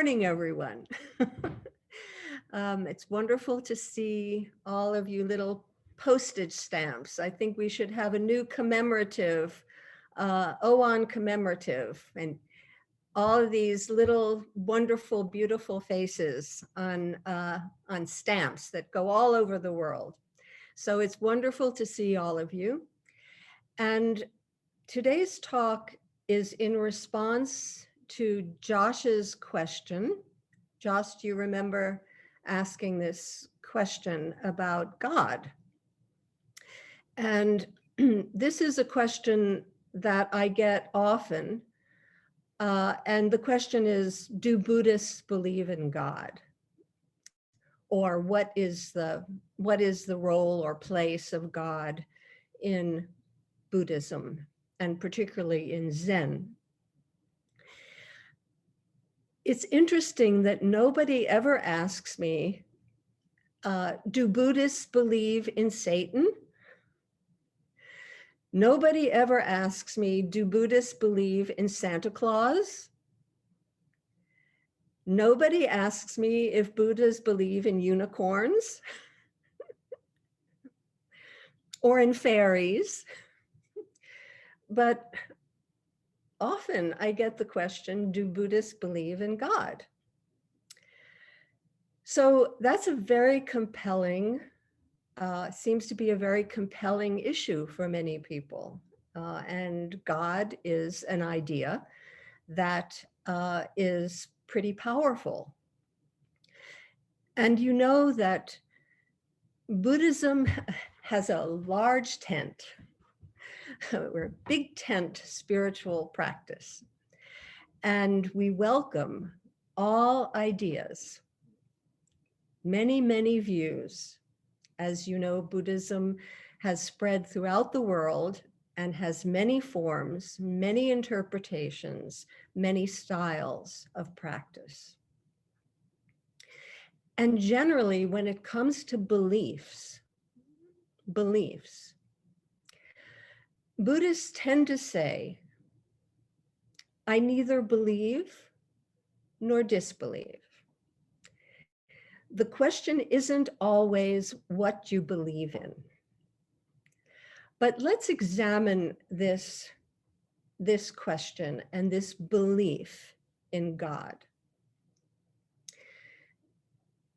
Morning, everyone. It's wonderful to see all of you little postage stamps. I think we should have a new commemorative, OAN commemorative, and all of these little wonderful, beautiful faces on stamps that go all over the world. So it's wonderful to see all of you. And today's talk is in response to Josh's question. Josh, do you remember asking this question about God? And this is a question that I get often. And the question is, do Buddhists believe in God? Or what is the role or place of God in Buddhism, and particularly in Zen? It's interesting that nobody ever asks me, do Buddhists believe in Satan? Nobody ever asks me, do Buddhists believe in Santa Claus? Nobody asks me if Buddhists believe in unicorns or in fairies. But often I get the question, do Buddhists believe in God? So that's a very compelling, seems to be a very compelling issue for many people. And God is an idea that is pretty powerful. And you know that Buddhism has a large tent. We're a big tent spiritual practice. And we welcome all ideas, many, many views. As you know, Buddhism has spread throughout the world and has many forms, many interpretations, many styles of practice. And generally, when it comes to beliefs, Buddhists tend to say, I neither believe nor disbelieve. The question isn't always what you believe in. But let's examine this question and this belief in God.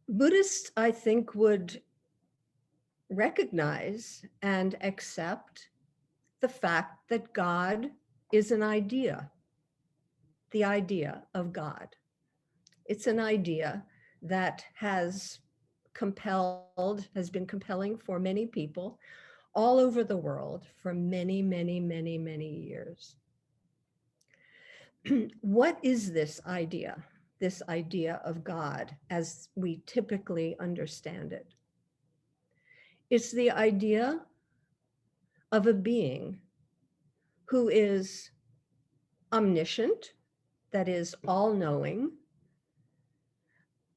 Buddhists, I think, would recognize and accept the fact that God is an idea, the idea of God. It's an idea that has been compelling for many people all over the world for many, many, many, many years. What is this idea of God as we typically understand it? It's the idea of a being who is omniscient, that is all-knowing.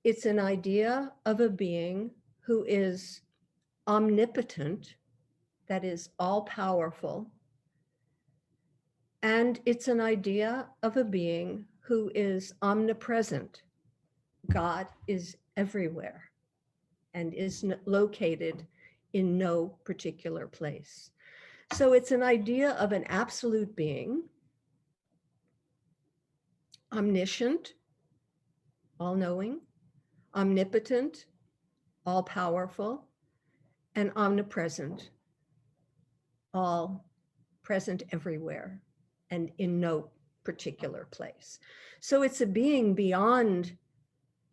It's an idea of a being who is omnipotent, that is all-powerful. And it's an idea of a being who is omnipresent. God is everywhere and is located in no particular place. So it's an idea of an absolute being, omniscient, all-knowing, omnipotent, all-powerful, and omnipresent, all present everywhere and in no particular place. So it's a being beyond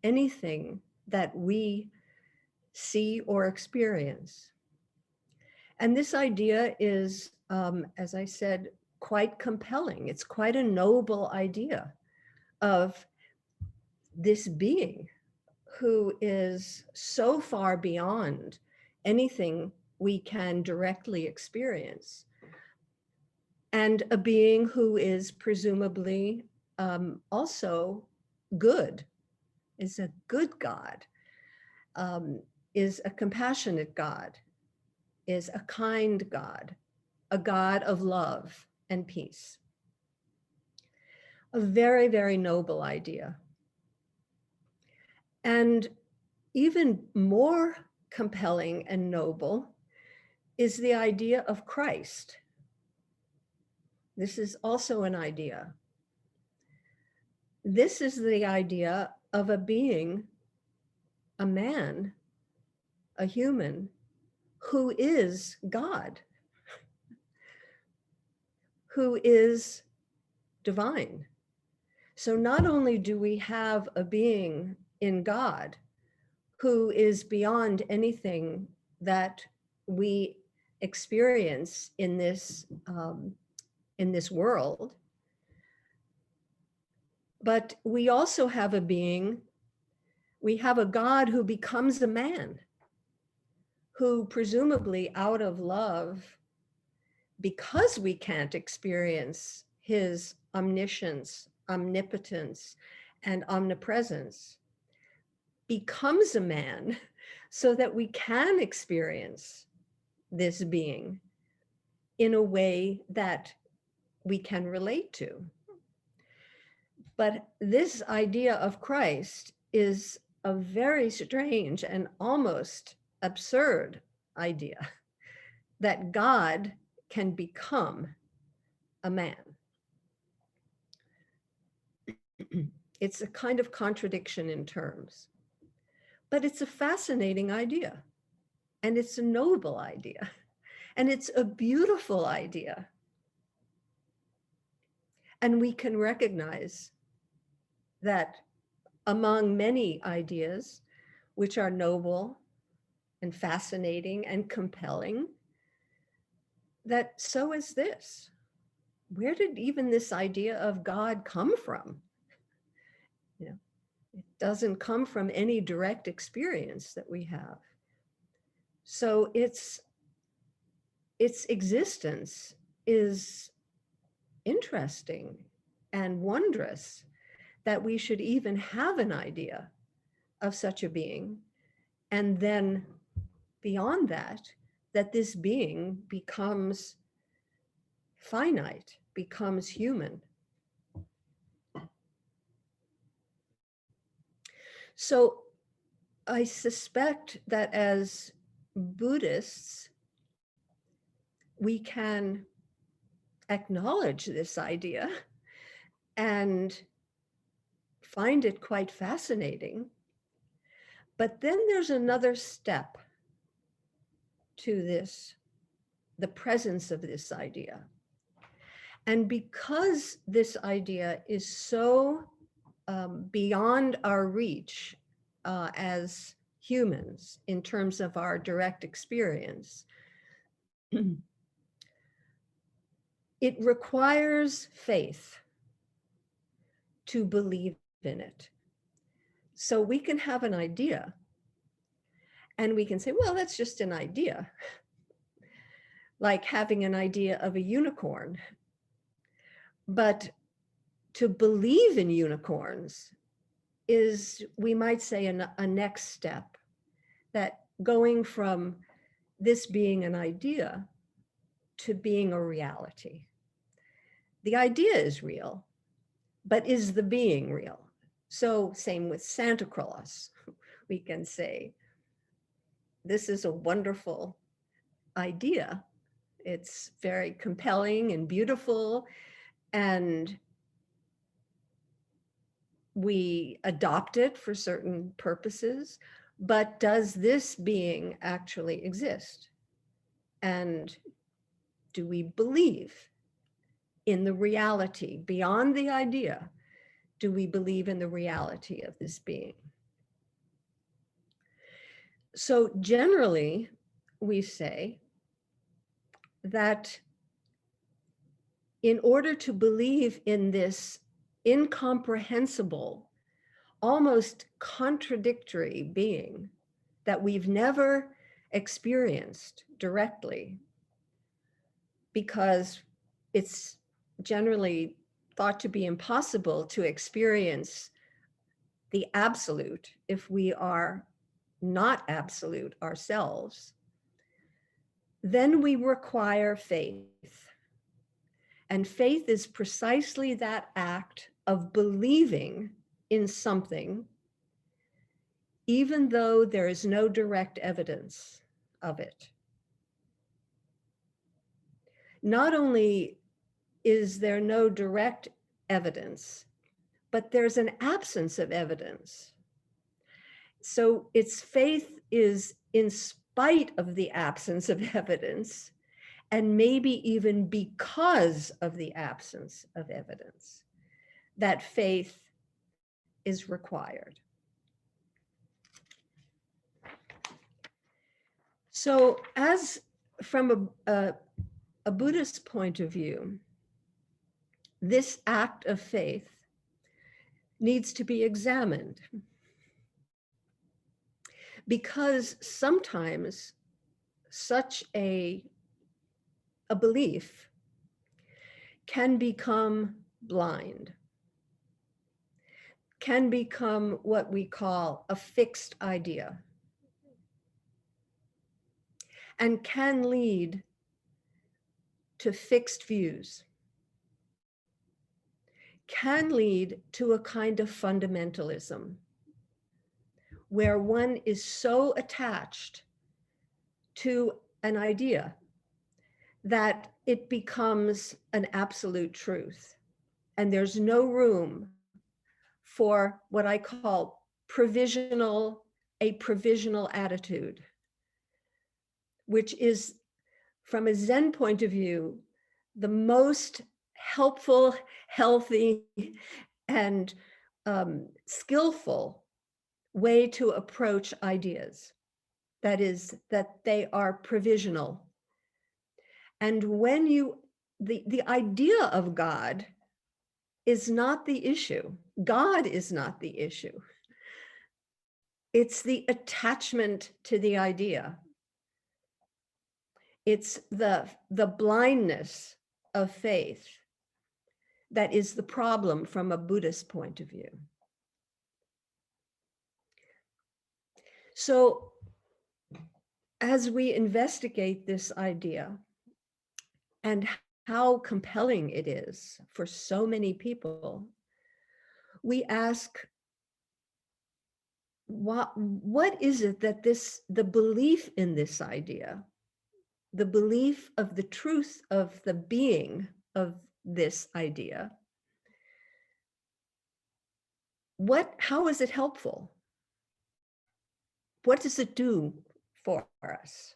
anything that we see or experience. And this idea is, as I said, quite compelling. It's quite a noble idea of this being who is so far beyond anything we can directly experience. And a being who is presumably also good, is a good God, is a compassionate God, is a kind God, a God of love and peace. A very, very noble idea. And even more compelling and noble is the idea of Christ. This is also an idea. This is the idea of a being, a man, a human, who is God, who is divine. So not only do we have a being in God who is beyond anything that we experience in this world, but we also have a being, we have a God who becomes a man, who presumably out of love, because we can't experience his omniscience, omnipotence, and omnipresence, becomes a man so that we can experience this being in a way that we can relate to. But this idea of Christ is a very strange and almost absurd idea, that God can become a man. It's a kind of contradiction in terms, but it's a fascinating idea, and it's a noble idea, and it's a beautiful idea. And we can recognize that among many ideas, which are noble and fascinating and compelling, that so is this. Where did even this idea of God come from? You know, it doesn't come from any direct experience that we have. So its existence is interesting and wondrous, that we should even have an idea of such a being. And then beyond that, that this being becomes finite, becomes human. So I suspect that as Buddhists, we can acknowledge this idea and find it quite fascinating. But then there's another step to this, the presence of this idea. And because this idea is so beyond our reach as humans in terms of our direct experience, it requires faith to believe in it. So we can have an idea and we can say, well, that's just an idea, like having an idea of a unicorn. But to believe in unicorns is, we might say, a next step, that going from this being an idea to being a reality. The idea is real, but is the being real? So same with Santa Claus. We can say, this is a wonderful idea. It's very compelling and beautiful, and we adopt it for certain purposes, but does this being actually exist? And do we believe in the reality beyond the idea? Do we believe in the reality of this being? So generally, we say that in order to believe in this incomprehensible, almost contradictory being that we've never experienced directly, because it's generally thought to be impossible to experience the absolute if we are not absolute ourselves, then we require faith. And faith is precisely that act of believing in something, even though there is no direct evidence of it. Not only is there no direct evidence, but there's an absence of evidence. So its faith is in spite of the absence of evidence, and maybe even because of the absence of evidence, that faith is required. So as from a Buddhist point of view, this act of faith needs to be examined, because sometimes such a belief can become blind, can become what we call a fixed idea, and can lead to fixed views, can lead to a kind of fundamentalism where one is so attached to an idea that it becomes an absolute truth. And there's no room for what I call a provisional attitude, which is, from a Zen point of view, the most helpful, healthy, and skillful way to approach ideas. That is, that they are provisional. And when the idea of God is not the issue. God is not the issue. It's the attachment to the idea. It's the blindness of faith that is the problem from a Buddhist point of view. So as we investigate this idea and how compelling it is for so many people, we ask, what is it that the belief in this idea, the belief of the truth of the being of this idea, how is it helpful? What does it do for us?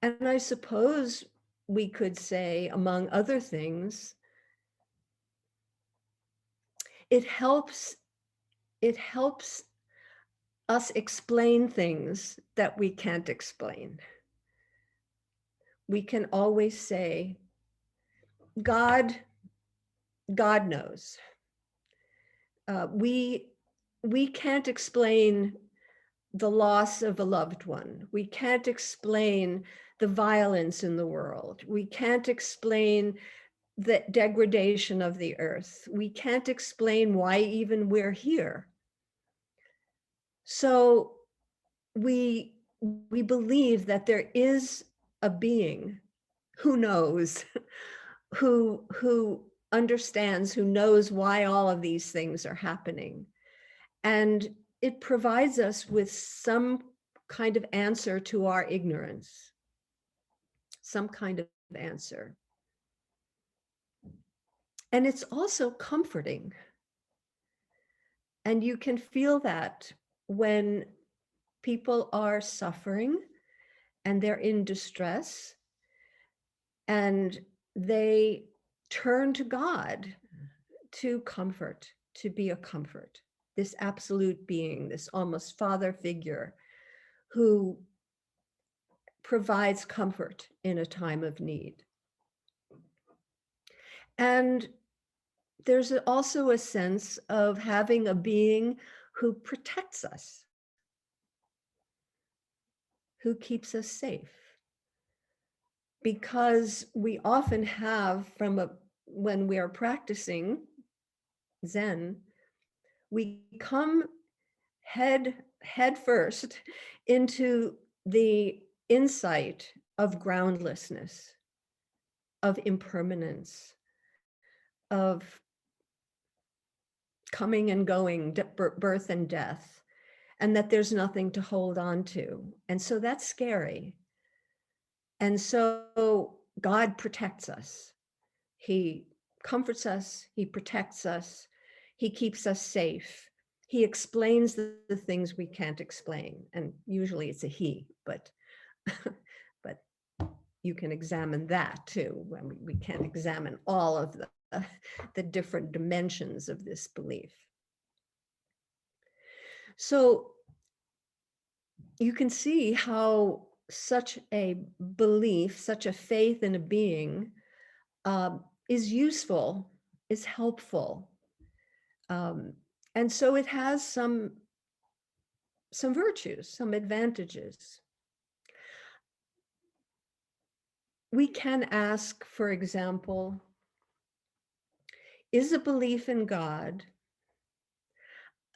And I suppose we could say, among other things, it helps us explain things that we can't explain. We can always say, God knows. We can't explain the loss of a loved one. We can't explain the violence in the world. We can't explain the degradation of the earth. We can't explain why even we're here. So we believe that there is a being who knows, who understands, who knows why all of these things are happening. And it provides us with some kind of answer to our ignorance, some kind of answer. And it's also comforting. And you can feel that when people are suffering and they're in distress and they turn to God to comfort, to be a comfort, this absolute being, this almost father figure who provides comfort in a time of need. And there's also a sense of having a being who protects us, who keeps us safe. Because we often have, when we are practicing Zen, we come head first into the insight of groundlessness, of impermanence, of coming and going, birth and death. and that there's nothing to hold on to. And so that's scary. And so God protects us. He comforts us, he protects us, he keeps us safe. He explains the things we can't explain. And usually it's a he, but but you can examine that too. When we can't examine all of the different dimensions of this belief. So you can see how such a belief, such a faith in a being is useful, is helpful. And so it has some virtues, some advantages. We can ask, for example, is a belief in God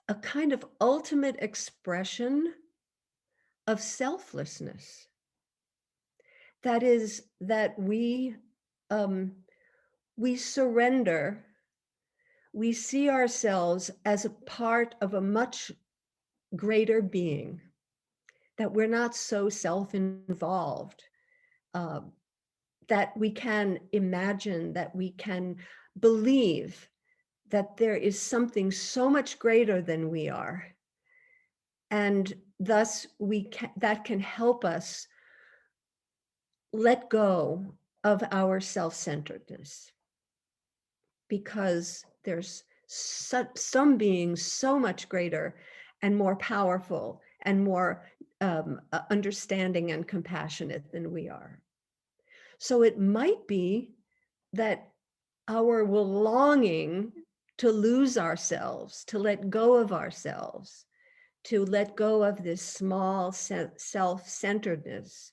a kind of ultimate expression of selflessness? That is, that we surrender, we see ourselves as a part of a much greater being, that we're not so self-involved, that we can imagine, that we can believe that there is something so much greater than we are. And thus that can help us let go of our self-centeredness, because there's some beings so much greater and more powerful and more understanding and compassionate than we are. So it might be that our longing to lose ourselves, to let go of ourselves, to let go of this small self-centeredness,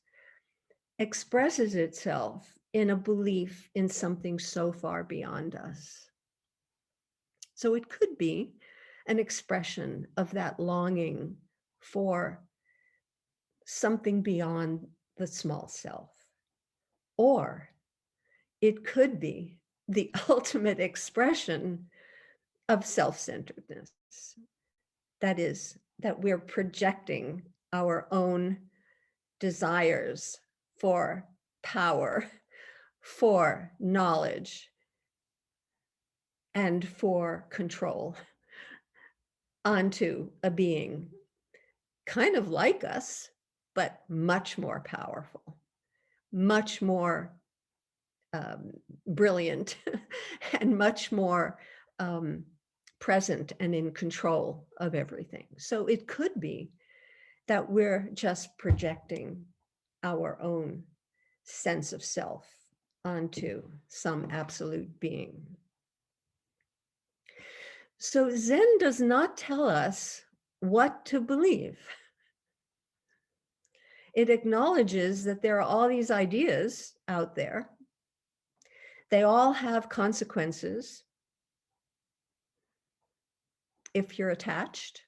expresses itself in a belief in something so far beyond us. So it could be an expression of that longing for something beyond the small self. Or it could be the ultimate expression of self-centeredness. That is, that we're projecting our own desires for power, for knowledge, and for control onto a being kind of like us, but much more powerful, much more brilliant, and much more present and in control of everything. So it could be that we're just projecting our own sense of self onto some absolute being. So Zen does not tell us what to believe. It acknowledges that there are all these ideas out there. They all have consequences if you're attached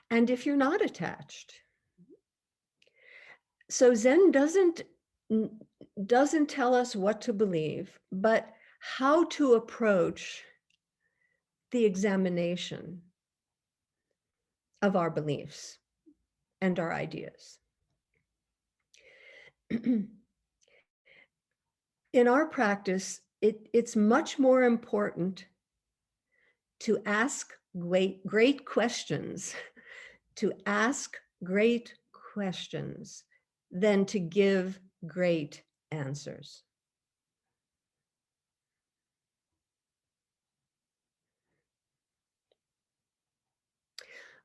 and if you're not attached. So Zen doesn't tell us what to believe, but how to approach the examination of our beliefs and our ideas. In our practice, it's much more important to ask great questions, to ask great questions, than to give great answers.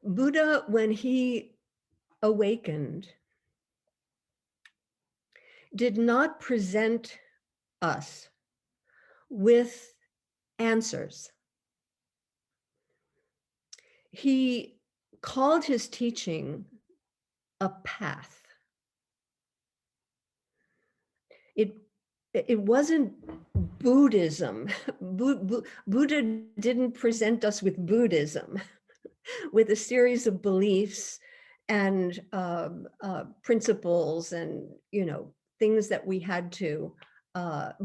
Buddha, when he awakened, did not present us with answers. He called his teaching a path. It wasn't Buddhism. Buddha didn't present us with Buddhism, with a series of beliefs and principles and, things that we had to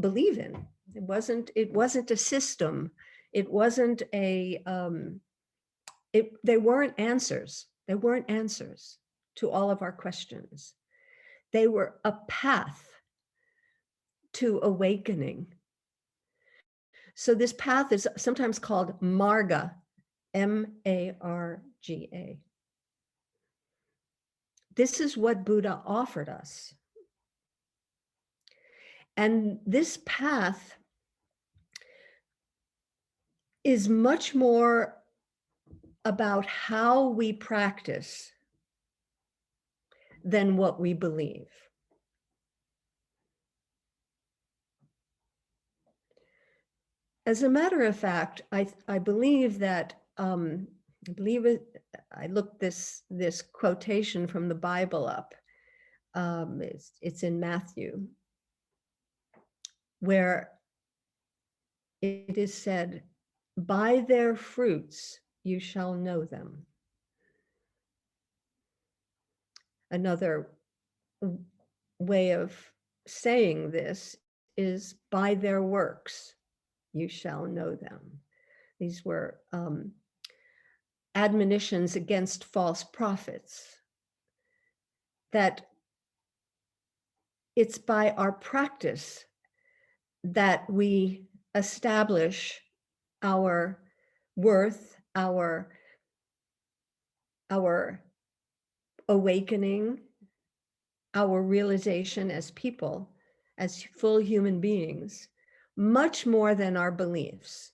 believe in. It wasn't a system. It wasn't they weren't answers. They weren't answers to all of our questions. They were a path to awakening. So this path is sometimes called Marga, M-A-R-G-A. This is what Buddha offered us. And this path is much more about how we practice than what we believe. As a matter of fact, I believe that, I looked this quotation from the Bible up. It's in Matthew, where it is said, by their fruits you shall know them. Another way of saying this is, by their works you shall know them. These were admonitions against false prophets, that it's by our practice that we establish our worth, our awakening, our realization as people, as full human beings, much more than our beliefs.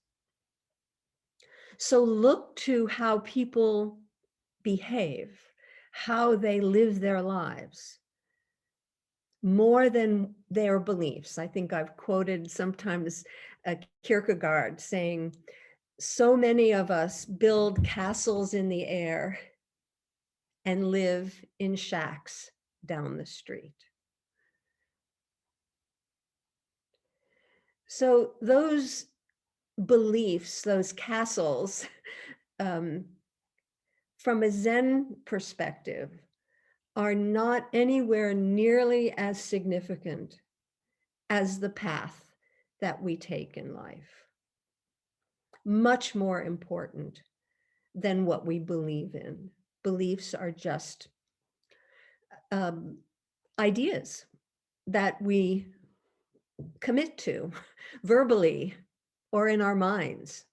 So look to how people behave, how they live their lives, more than their beliefs. I think I've quoted sometimes Kierkegaard saying, so many of us build castles in the air and live in shacks down the street. So those beliefs, those castles, from a Zen perspective, are not anywhere nearly as significant as the path that we take in life. Much more important than what we believe in. Beliefs are just ideas that we commit to verbally or in our minds.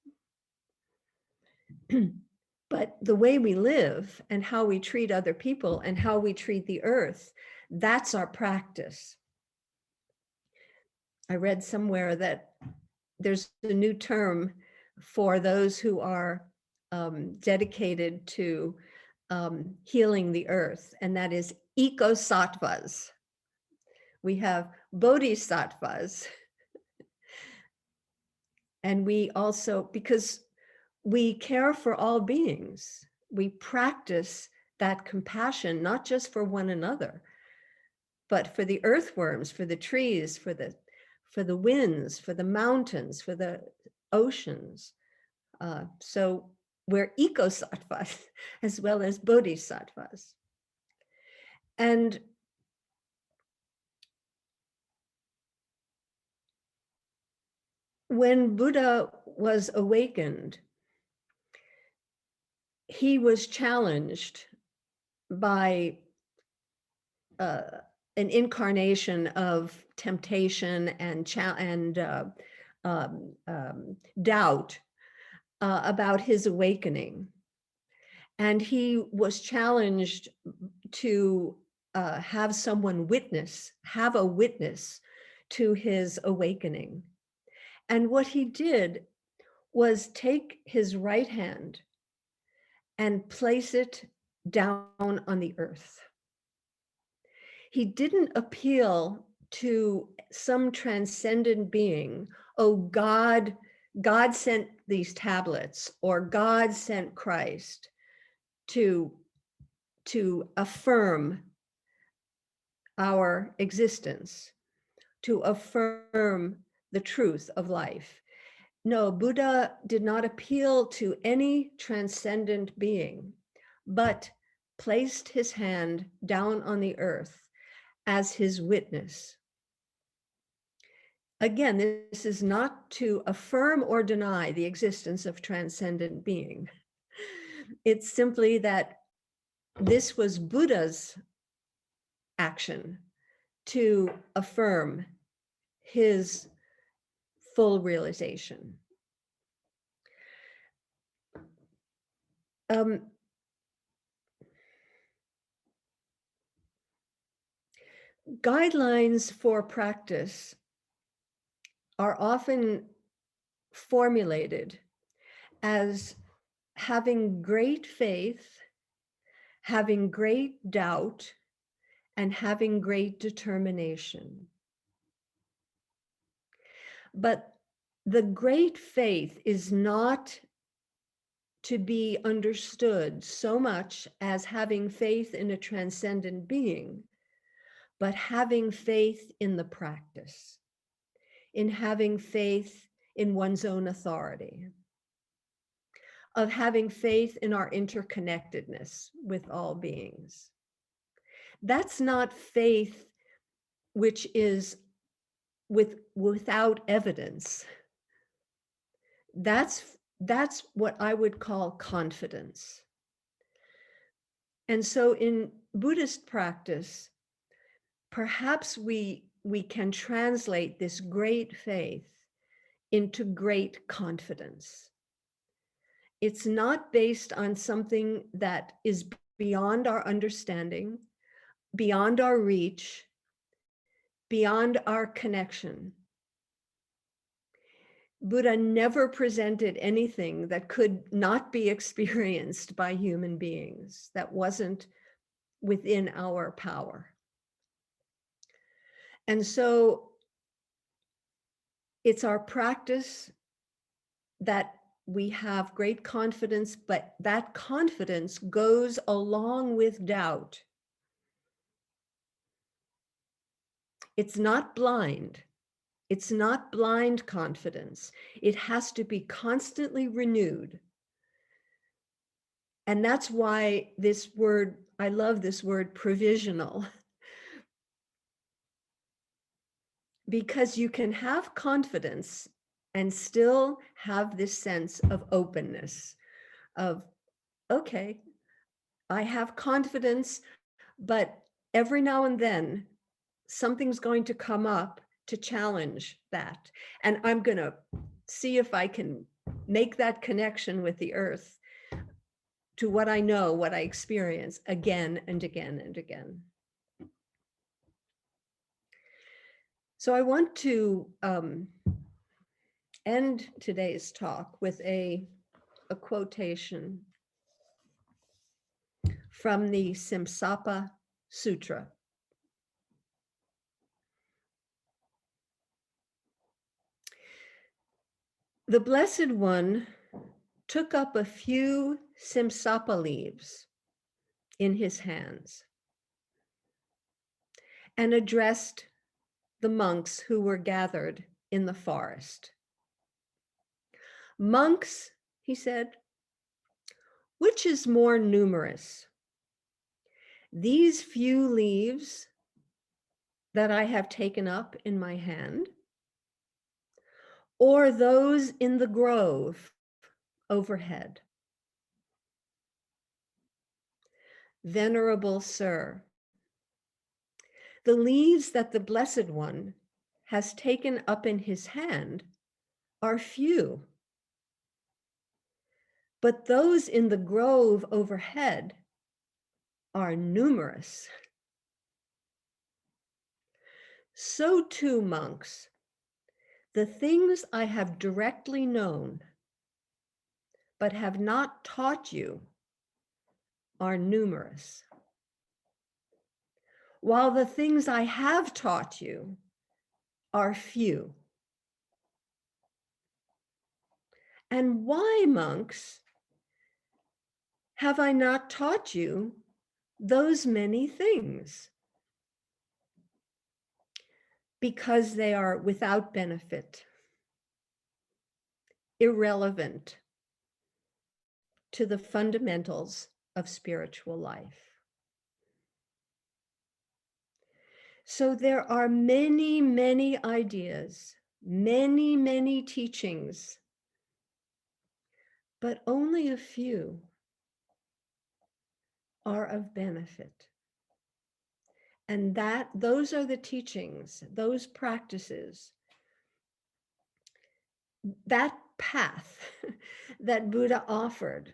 But the way we live and how we treat other people and how we treat the earth, that's our practice. I read somewhere that there's a new term for those who are dedicated to healing the earth, and that is ecosattvas. We have bodhisattvas. And we also, because we care for all beings, we practice that compassion, not just for one another, but for the earthworms, for the trees, for the winds, for the mountains, for the oceans. So we're ecosattvas as well as bodhisattvas. And when Buddha was awakened, he was challenged by an incarnation of temptation and doubt about his awakening. And he was challenged to have someone have a witness to his awakening. And what he did was take his right hand and place it down on the earth. He didn't appeal to some transcendent being. Oh, God sent these tablets, or God sent Christ to affirm our existence, to affirm the truth of life. No, Buddha did not appeal to any transcendent being, but placed his hand down on the earth as his witness. Again, this is not to affirm or deny the existence of transcendent being. It's simply that this was Buddha's action to affirm his full realization. Guidelines for practice are often formulated as having great faith, having great doubt, and having great determination. But the great faith is not to be understood so much as having faith in a transcendent being, but having faith in the practice, in having faith in one's own authority, of having faith in our interconnectedness with all beings. That's not faith which is without evidence. That's what I would call confidence. And so in Buddhist practice, perhaps we can translate this great faith into great confidence. It's not based on something that is beyond our understanding, beyond our reach, beyond our connection. Buddha never presented anything that could not be experienced by human beings, that wasn't within our power. And so it's our practice that we have great confidence, but that confidence goes along with doubt. It's not blind. It's not blind confidence. It has to be constantly renewed. And that's why this word, I love this word provisional, because you can have confidence and still have this sense of openness of, okay, I have confidence, but every now and then something's going to come up to challenge that. And I'm going to see if I can make that connection with the earth to what I know, what I experience again and again and again. So I want to end today's talk with a quotation from the Simsapa Sutra. The Blessed One took up a few Simsapa leaves in his hands and addressed the monks who were gathered in the forest. Monks, he said, which is more numerous? These few leaves that I have taken up in my hand, or those in the grove overhead? Venerable Sir, the leaves that the Blessed One has taken up in his hand are few, but those in the grove overhead are numerous. So too, monks, the things I have directly known, but have not taught you, are numerous, while the things I have taught you are few. And why, monks, have I not taught you those many things? Because they are without benefit, irrelevant to the fundamentals of spiritual life. So there are many, many ideas, many, many teachings, but only a few are of benefit. And those are the teachings, those practices, that path that Buddha offered,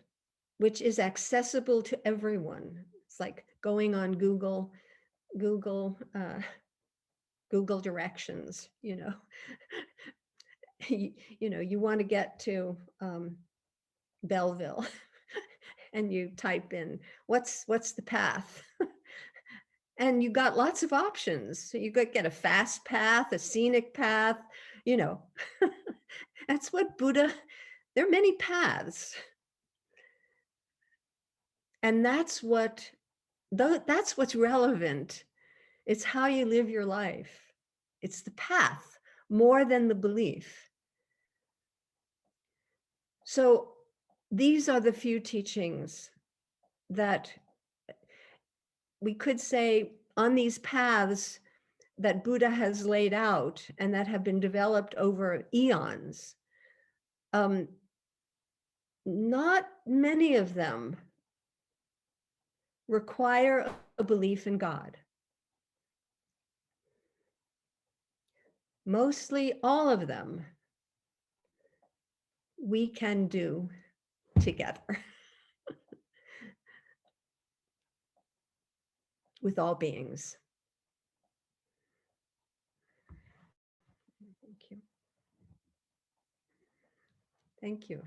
which is accessible to everyone. It's like going on Google directions, you want to get to Belleville and you type in what's the path, and you got lots of options. So you could get a fast path, a scenic path, that's what Buddha, there are many paths, and that's what's relevant. It's how you live your life. It's the path more than the belief. So these are the few teachings that we could say on these paths that Buddha has laid out and that have been developed over eons. Not many of them require a belief in God. Mostly all of them we can do together with all beings. Thank you. Thank you.